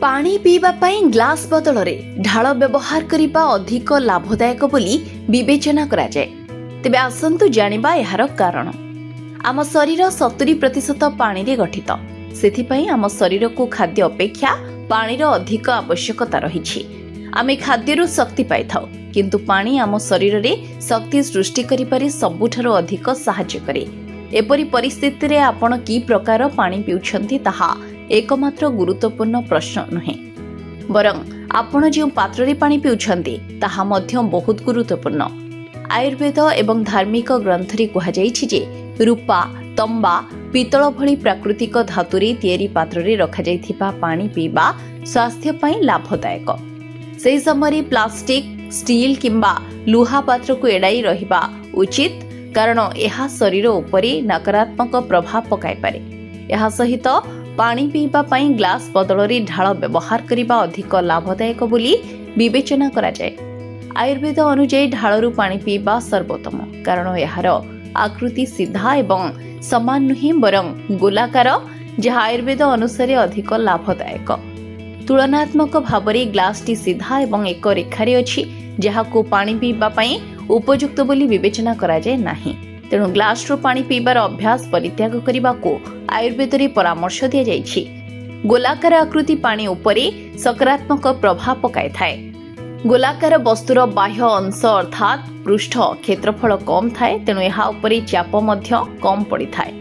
पानी पीवा पाई ग्लास बदल में ढाल व्यवहार करने अधिक लाभदायक बोली विवेचना करा जाए। तेबे आसंतु जानिबा एहार कारण। आम शरीर 70% पानी रे गठित। सेथिपई आम शरीर को खाद्य अपेक्षा पानीर अधिक आवश्यकता रही। आमे खाद्यरू शक्ति पाई थाउ, किंतु पानी आम शरीर रे शक्ति सृष्टि करिपारे सबुठारो अधिक सहाय्य करे। एपरि परिस्थिति रे आपण की प्रकार पानी पिउछंती ताहा एकमात्र गुरुत्वपूर्ण प्रश्न नुहे, बरं आपण जो पात्र रे पानी पिउछंती ताहा मध्य बहुत गुरुत्वपूर्ण। आयुर्वेद एवं धार्मिक ग्रंथरे कहा जाइछि जे रूपा, तंबा, पितल भली प्राकृतिक धातुरे तैयारी पात्र रे रखा जाइथिबा पानी पीबा स्वास्थ्य पई लाभदायक। सेही समय प्लास्टिक, स्टील किंबा लुहा पात्र को एड़ाई रहिबा उचित, कारण यह शरीर उपरे नकारात्मक प्रभाव पकाई पारे। यह सहित पानी पीबा पाई ग्लास बदल ढाल व्यवहार करने अधिक लाभदायक बोली विवेचना करा जाए। आयुर्वेद अनुଯାयी ढालरू पानी पीबा सर्वोत्तम, कारण यार आकृति सीधा एवं समान नुहे बरं गोलाकार, जहाँ आयुर्वेद अनुसार अधिक लाभदायक। तुलनात्मक भाव में ग्लासटी सीधा एवं एक रेखारे अछि, जहाको पानी पीबा पाई उपयुक्त बोली विवेचना करा जाए नाही। तेणु ग्लास रो पानी पीबार अभ्यास परित्याग करने को आयुर्वेद रे परामर्श दिया जाइछि। गोलाकार आकृति पानी उपरे सकारात्मक प्रभाव पकाई थाए। गोलाकार वस्तुर बाह्य अंश अर्थात पृष्ठ क्षेत्रफल कम थाए, तेणु यहा उपरे चाप मध्य कम पड़ी थाए।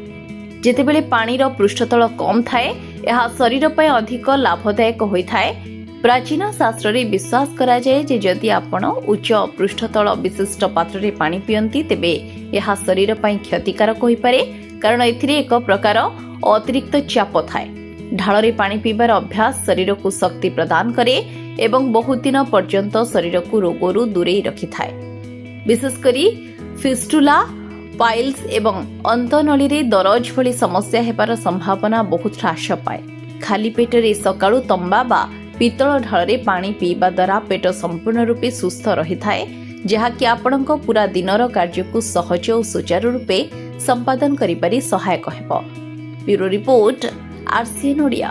जेतेबेले पानीर पृष्ठतल कम थाए, यह शरीर पर अधिक लाभदायक होई थाए। प्राचीन शास्त्र रे विश्वास करा जाए जे जदि आपण उच्च पृष्ठतल विशिष्ट पात्र रे पानी पियंती तेबे यह शरीर पई क्षतिकारक होई पारे, कारण एथिरे एक प्रकार अतिरिक्त चाप थाए। ढाल रे पानी पीबार अभ्यास शरीर को शक्ति प्रदान करे एवं बहुत दिन पर्यंत शरीर को रोगरू दूरेई रखि थाए। विशेषकरी फिस्टुला, पाइल्स एवं अंतनली रे दरज भली समस्या हेबार संभावना बहुत ह्रास पाए। खाली पेटरे सकाळु तंबा बा पितल ढाल रे पानी पीबा द्वारा पेट संपूर्ण रूपे सुस्थ रही थाए, जहाँकि आपणक पूरा दिनर कार्य को सहज और सुचारू रूपे संपादन करिपारी सहायक हेबो। Bureau report, RCN Odia.